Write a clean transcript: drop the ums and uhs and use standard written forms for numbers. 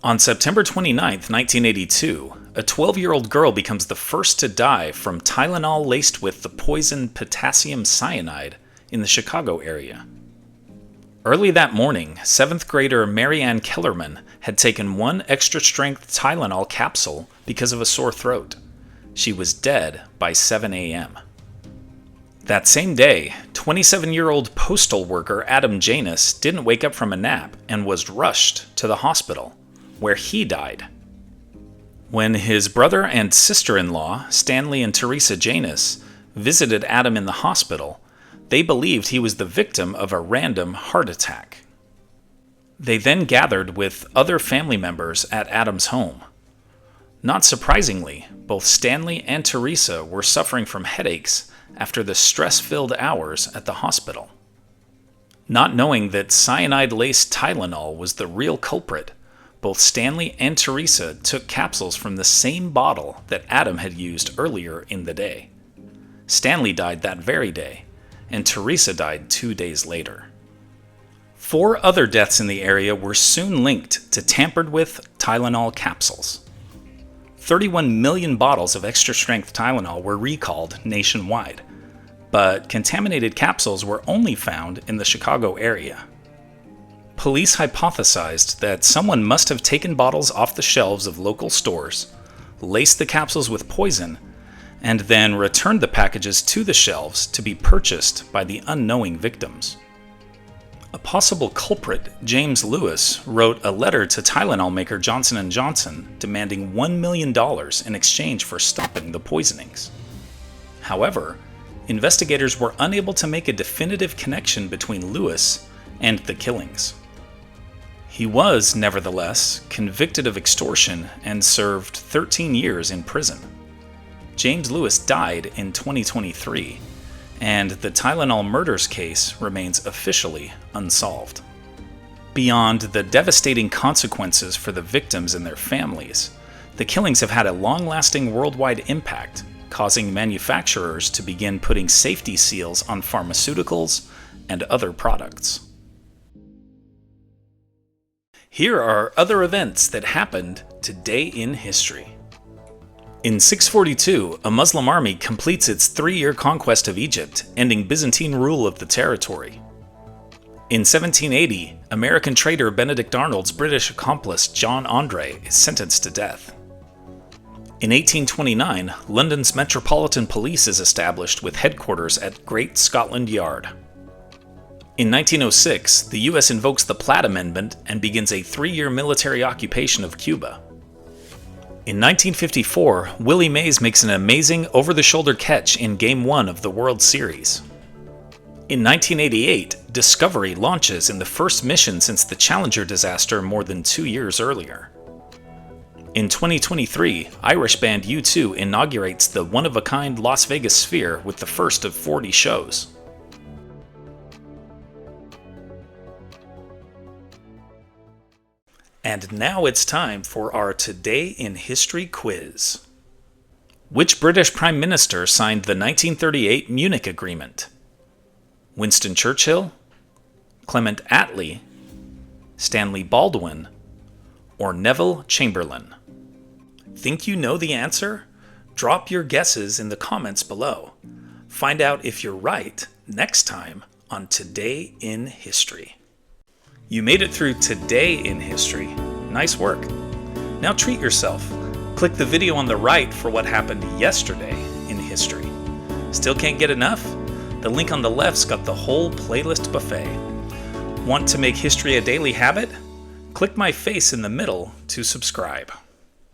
On September 29, 1982, a 12-year-old girl becomes the first to die from Tylenol laced with the poison potassium cyanide in the Chicago area. Early that morning, 7th grader Mary Ann Kellerman had taken one extra-strength Tylenol capsule because of a sore throat. She was dead by 7 a.m. That same day, 27-year-old postal worker Adam Janus didn't wake up from a nap and was rushed to the hospital, where he died. When his brother and sister-in-law, Stanley and Teresa Janus, visited Adam in the hospital, they believed he was the victim of a random heart attack. They then gathered with other family members at Adam's home. Not surprisingly, both Stanley and Teresa were suffering from headaches after the stress-filled hours at the hospital. Not knowing that cyanide-laced Tylenol was the real culprit, both Stanley and Teresa took capsules from the same bottle that Adam had used earlier in the day. Stanley died that very day, and Teresa died 2 days later. 4 other deaths in the area were soon linked to tampered-with Tylenol capsules. 31 million bottles of extra-strength Tylenol were recalled nationwide, but contaminated capsules were only found in the Chicago area. Police hypothesized that someone must have taken bottles off the shelves of local stores, laced the capsules with poison, and then returned the packages to the shelves to be purchased by the unknowing victims. A possible culprit, James Lewis, wrote a letter to Tylenol maker Johnson & Johnson demanding $1 million in exchange for stopping the poisonings. However, investigators were unable to make a definitive connection between Lewis and the killings. He was, nevertheless, convicted of extortion and served 13 years in prison. James Lewis died in 2023, and the Tylenol murders case remains officially unsolved. Beyond the devastating consequences for the victims and their families, the killings have had a long-lasting worldwide impact, causing manufacturers to begin putting safety seals on pharmaceuticals and other products. Here are other events that happened today in history. In 642, a Muslim army completes its 3-year conquest of Egypt, ending Byzantine rule of the territory. In 1780, American trader Benedict Arnold's British accomplice John Andre is sentenced to death. In 1829, London's Metropolitan Police is established with headquarters at Great Scotland Yard. In 1906, the U.S. invokes the Platt Amendment and begins a 3-year military occupation of Cuba. In 1954, Willie Mays makes an amazing over-the-shoulder catch in Game 1 of the World Series. In 1988, Discovery launches in the first mission since the Challenger disaster more than 2 years earlier. In 2023, Irish band U2 inaugurates the one-of-a-kind Las Vegas Sphere with the first of 40 shows. And now it's time for our Today in History quiz. Which British Prime Minister signed the 1938 Munich Agreement? Winston Churchill, Clement Attlee, Stanley Baldwin, or Neville Chamberlain? Think you know the answer? Drop your guesses in the comments below. Find out if you're right next time on Today in History. You made it through Today in History. Nice work. Now treat yourself. Click the video on the right for what happened yesterday in history. Still can't get enough? The link on the left's got the whole playlist buffet. Want to make history a daily habit? Click my face in the middle to subscribe.